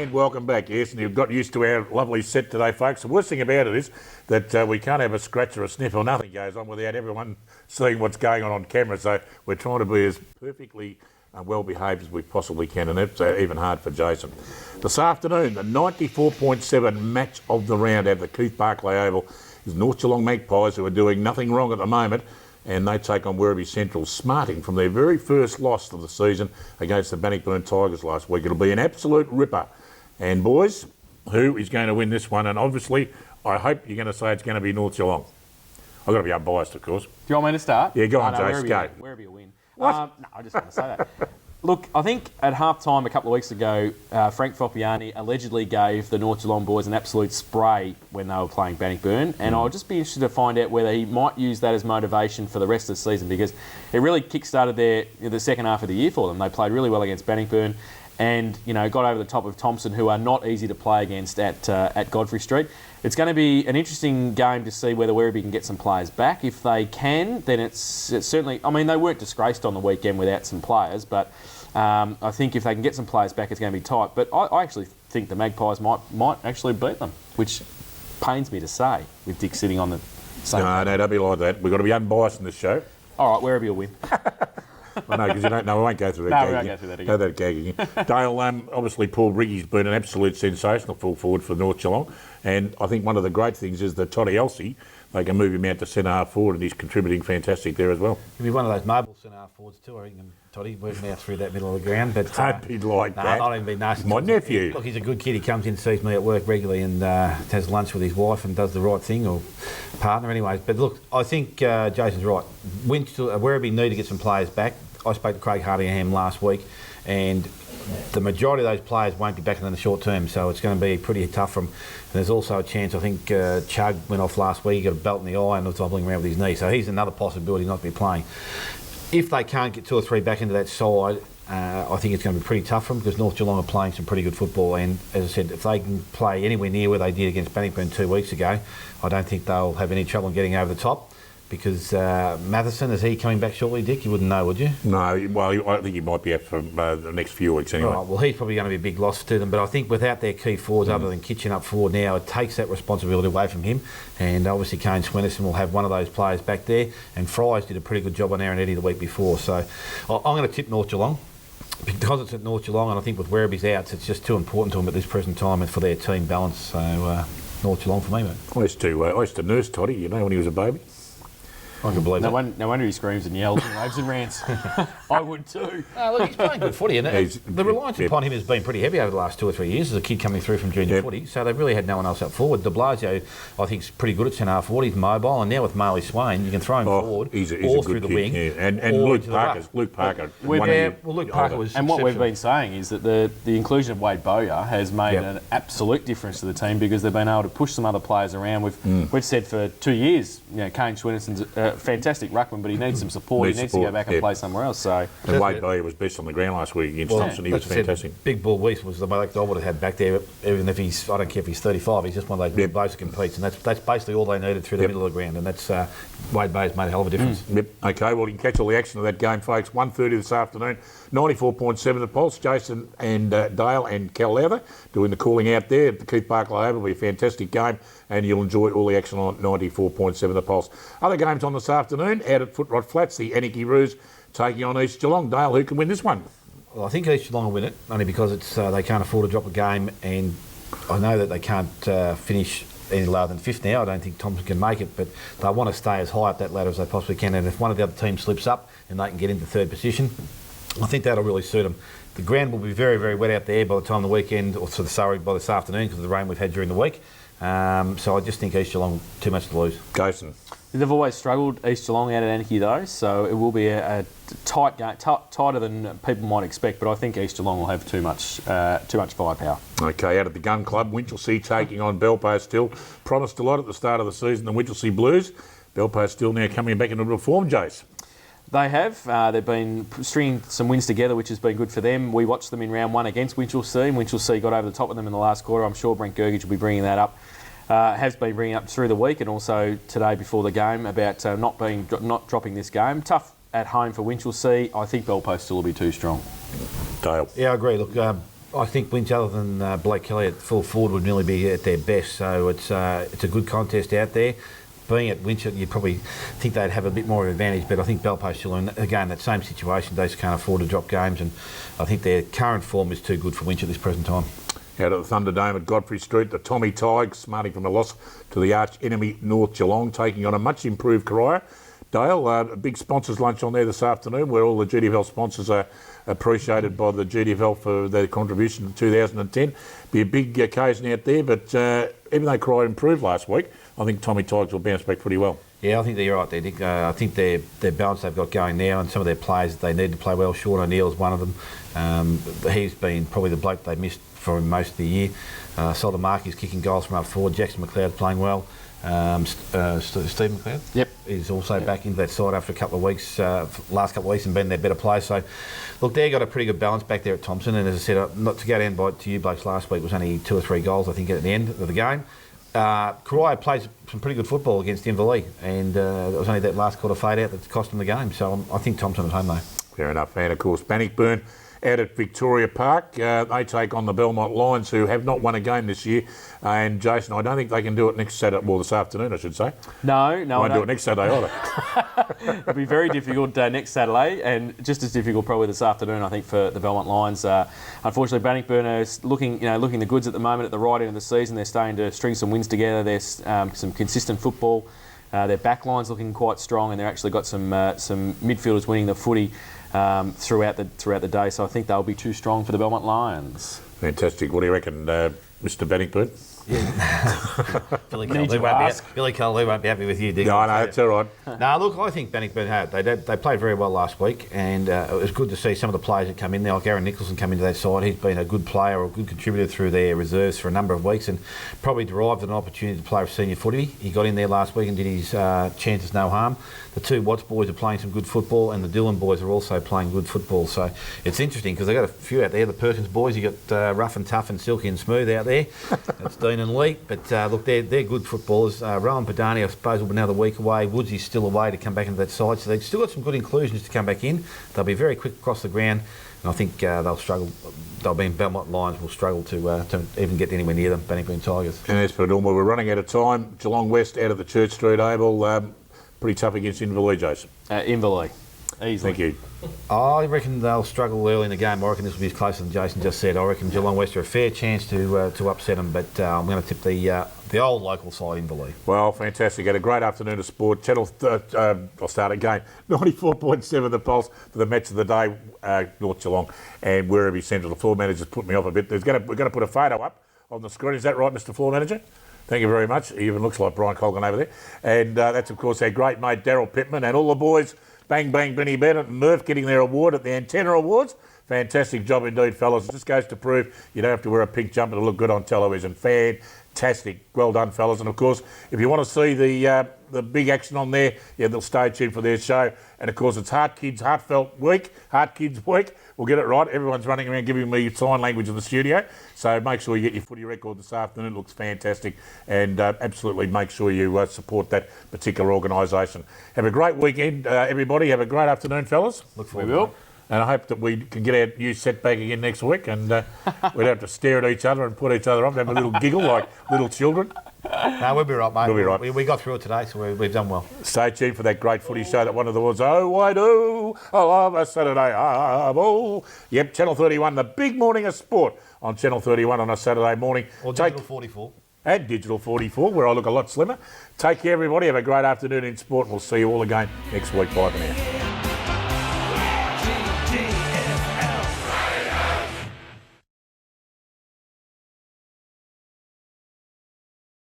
And welcome back. Yes, and you've got used to our lovely set today, folks. The worst thing about it is that we can't have a scratch or a sniff or nothing goes on without everyone seeing what's going on camera. So we're trying to be as perfectly well behaved as we possibly can, and it's even hard for Jason. This afternoon, the 94.7 match of the round at the Keith Barclay Oval is North Geelong Magpies, who are doing nothing wrong at the moment, and they take on Werribee Central, smarting from their very first loss of the season against the Bannockburn Tigers last week. It'll be an absolute ripper. And boys, who is going to win this one? And obviously, I hope you're going to say it's going to be North Geelong. I've got to be unbiased, of course. Do you want me to start? Yeah, go on, Jace, go. Werribee will win. What? No, I just want to say that. Look, I think at half-time a couple of weeks ago, Frank Foppiani allegedly gave the North Geelong boys an absolute spray when they were playing Bannockburn, and I'll just be interested to find out whether he might use that as motivation for the rest of the season, because it really kick-started the second half of the year for them. They played really well against Bannockburn and, you know, got over the top of Thompson, who are not easy to play against at Godfrey Street. It's going to be an interesting game to see whether Werribee can get some players back. If they can, then it's certainly... I mean, they weren't disgraced on the weekend without some players, but I think if they can get some players back, it's going to be tight. But I actually think the Magpies might actually beat them, which pains me to say, with Dick sitting on the same... No, don't be like that. We've got to be unbiased in this show. All right, Werribee will win. I know, because you don't know. We won't go through that. No, we won't go through that again. Go that gag again. Dale, obviously Paul Riggy's been an absolute sensational full forward for North Geelong, and I think one of the great things is that Toddy Elsey, they can move him out to centre half forward, and he's contributing fantastic there as well. He'll be one of those mobile centre half forwards too, I reckon, Toddy, working out through that middle of the ground. But don't be like that. Not even be nasty. My nephew. Look, he's a good kid. He comes in, sees me at work regularly, and has lunch with his wife and does the right thing, or partner, anyways. But look, I think Jason's right. Werribee need to get some players back. I spoke to Craig Hardingham last week, and the majority of those players won't be back in the short term, so it's going to be pretty tough for them. And there's also a chance, I think Chug went off last week, he got a belt in the eye and was hobbling around with his knee, so he's another possibility not to be playing. If they can't get two or three back into that side, I think it's going to be pretty tough for them, because North Geelong are playing some pretty good football, and as I said, if they can play anywhere near where they did against Bannockburn 2 weeks ago, I don't think they'll have any trouble getting over the top. Because Matheson, is he coming back shortly, Dick? You wouldn't know, would you? No, well, I think he might be out for the next few weeks anyway. Right, well, he's probably going to be a big loss to them, but I think without their key forwards, other than Kitchen up forward now, it takes that responsibility away from him, and obviously Kane Swinnerson will have one of those players back there, and Fries did a pretty good job on Aaron Eddy the week before, so I'm going to tip North Geelong. Because it's at North Geelong, and I think with Werribee's outs, it's just too important to them at this present time and for their team balance, so North Geelong for me, mate. I used to nurse Toddy, you know, when he was a baby. I can believe no wonder he screams and yells and raves and rants. I would too. Look, he's playing good footy, and the reliance upon him has been pretty heavy over the last 2 or 3 years as a kid coming through from junior footy, so they've really had no one else up forward. De Blasio, I think, is pretty good at centre half forward. He's mobile, and now with Marley Swain, you can throw him forward or through the wing. Yeah. And Luke Parker. Luke Parker was. And what we've been saying is that the inclusion of Wade Bowyer has made an absolute difference to the team, because they've been able to push some other players around. We've said for 2 years, you know, Kane Swinnerson's a fantastic ruckman, but he needs some support. He needs to go back and play somewhere else. So, and Wade Bowyer was best on the ground last week against Thompson. He was fantastic. Big Bull Weiss was the bloke I would have had back there, even if he's, I don't care if he's 35, he's just one of those big blokes that competes, and that's basically all they needed through the middle of the ground, and that's Wade Bowyer's made a hell of a difference. Okay, well, you can catch all the action of that game, folks. 1:30 this afternoon, 94.7 the Pulse. Jason and Dale and Cal Lowther doing the calling out there at the Keith Barclay Oval. It'll be a fantastic game, and you'll enjoy all the action on 94.7 the Pulse. Other games on this afternoon, out at Footrot Flats, the Anarchy Roos taking on East Geelong. Dale, who can win this one? Well, I think East Geelong will win it, only because it's they can't afford to drop a game, and I know that they can't finish any lower than fifth now. I don't think Thompson can make it, but they want to stay as high up that ladder as they possibly can, and if one of the other teams slips up and they can get into third position, I think that'll really suit them. The ground will be very, very wet out there by the time the weekend, or by this afternoon, because of the rain we've had during the week. So I just think East Geelong too much to lose. Jason. They've always struggled, East Geelong, out at Anarchy though, so it will be a tight game, tighter than people might expect. But I think East Geelong will have too much firepower. Okay, out at the Gun Club, Winchelsea taking on Belpo Still. Promised a lot at the start of the season, the Winchelsea Blues. Belpo Still now coming back into real form, Jace. They have. They've been stringing some wins together, which has been good for them. We watched them in round one against Winchelsea, and Winchelsea got over the top of them in the last quarter. I'm sure Brent Gergich will be bringing that up. Has been bringing up through the week, and also today before the game, about not dropping this game. Tough at home for Winchelsea. I think Belpo Still will be too strong. Dale. Yeah, I agree. Look, I think Winch, other than Blake Kelly at full forward, would nearly be at their best. So it's a good contest out there. Being at Winch, you probably think they'd have a bit more of an advantage, but I think Belpo's still in, again, that same situation. They just can't afford to drop games, and I think their current form is too good for Winch at this present time. Out at the Thunderdome at Godfrey Street, the Tommy Tigers smarting from a loss to the arch enemy North Geelong, taking on a much improved Coria. Dale, a big sponsors lunch on there this afternoon, where all the GDFL sponsors are appreciated by the GDFL for their contribution to 2010. Be a big occasion out there, but even though Coria improved last week, I think Tommy Tigers will bounce back pretty well. Yeah, I think they're right there, Dick. I think their balance they've got going now, and some of their players that they need to play well. Sean O'Neill is one of them. He's been probably the bloke they missed for most of the year. Soldamarki's kicking goals from up forward. Jackson McLeod's playing well. Stephen McLeod? Yep. He's also back into that side after a couple of weeks, last couple of weeks, and been their better player. So, look, they've got a pretty good balance back there at Thompson. And as I said, not to go down to you blokes last week, it was only 2 or 3 goals, I think, at the end of the game. Coria plays some pretty good football against Inverleigh, and it was only that last quarter fade out that cost them the game. So I think Thompson at home, though. Fair enough. And of course, Bannockburn out at Victoria Park. They take on the Belmont Lions, who have not won a game this year. And Jason, I don't think they can do it next Saturday, well, this afternoon, I should say. No. Won't do it next Saturday either. It'll be very difficult next Saturday, and just as difficult probably this afternoon, I think, for the Belmont Lions. Unfortunately, Bannockburn is looking the goods at the moment at the right end of the season. They're starting to string some wins together. There's some consistent football. Their backline's looking quite strong, and they've actually got some midfielders winning the footy throughout the day. So I think they'll be too strong for the Belmont Lions. Fantastic. What do you reckon, Mr. Bannockburn? Yeah. Billy Cole won't be happy with you, Dick. No, it's all right. No, look, I think Bannockburn had. They played very well last week, and it was good to see some of the players that come in there, like Aaron Nicholson come into that side. He's been a good player or a good contributor through their reserves for a number of weeks, and probably derived an opportunity to play for senior footy. He got in there last week and did his chances no harm. The 2 Watts boys are playing some good football, and the Dillon boys are also playing good football. So it's interesting because they've got a few out there. The Perkins boys, you got Rough and Tough and Silky and Smooth out there. That's Dean and Lee. But look, they're good footballers. Rowan Padani, I suppose, will be another week away. Woodsy's still away to come back into that side. So they've still got some good inclusions to come back in. They'll be very quick across the ground. And I think they'll struggle. They'll be in Belmont Lions will struggle to even get anywhere near them, Bannockburn Tigers. And as per normal, we're running out of time. Geelong West out of the Church Street Oval. Pretty tough against Inverleigh, Jason. Inverleigh, easily. Thank you. I reckon they'll struggle early in the game. I reckon this will be as close as Jason just said. I reckon Geelong West are a fair chance to upset them, but I'm going to tip the old local side, Inverleigh. Well, fantastic. Had a great afternoon of sport. Channel, I'll start again. 94.7 the pulse for the match of the day, North Geelong and Werribee Central. The floor manager's put me off a bit. We're going to put a photo up on the screen. Is that right, Mr. Floor Manager? Thank you very much. He even looks like Brian Colgan over there. And that's, of course, our great mate, Daryl Pittman, and all the boys, Bang Bang, Benny Bennett and Murph getting their award at the Antenna Awards. Fantastic job indeed, fellas. It just goes to prove you don't have to wear a pink jumper to look good on television. Fantastic. Well done, fellas. And, of course, if you want to see the big action on there, they'll stay tuned for their show. And, of course, it's Heart Kids Week. We'll get it right. Everyone's running around giving me sign language in the studio. So make sure you get your footy record this afternoon. It looks fantastic. And absolutely make sure you support that particular organisation. Have a great weekend, everybody. Have a great afternoon, fellas. Look forward. We will. And I hope that we can get our new set back again next week and we don't have to stare at each other and put each other up and have a little giggle like little children. No, we'll be right, mate. We'll be right. We got through it today, so we've done well. Stay tuned for that great footy show that one of the words, oh, I do, I love a Saturday, oh. Yep, Channel 31, the big morning of sport on Channel 31 on a Saturday morning. Or Digital 44. And Digital 44, where I look a lot slimmer. Take care, everybody. Have a great afternoon in sport. We'll see you all again next week. Bye for now.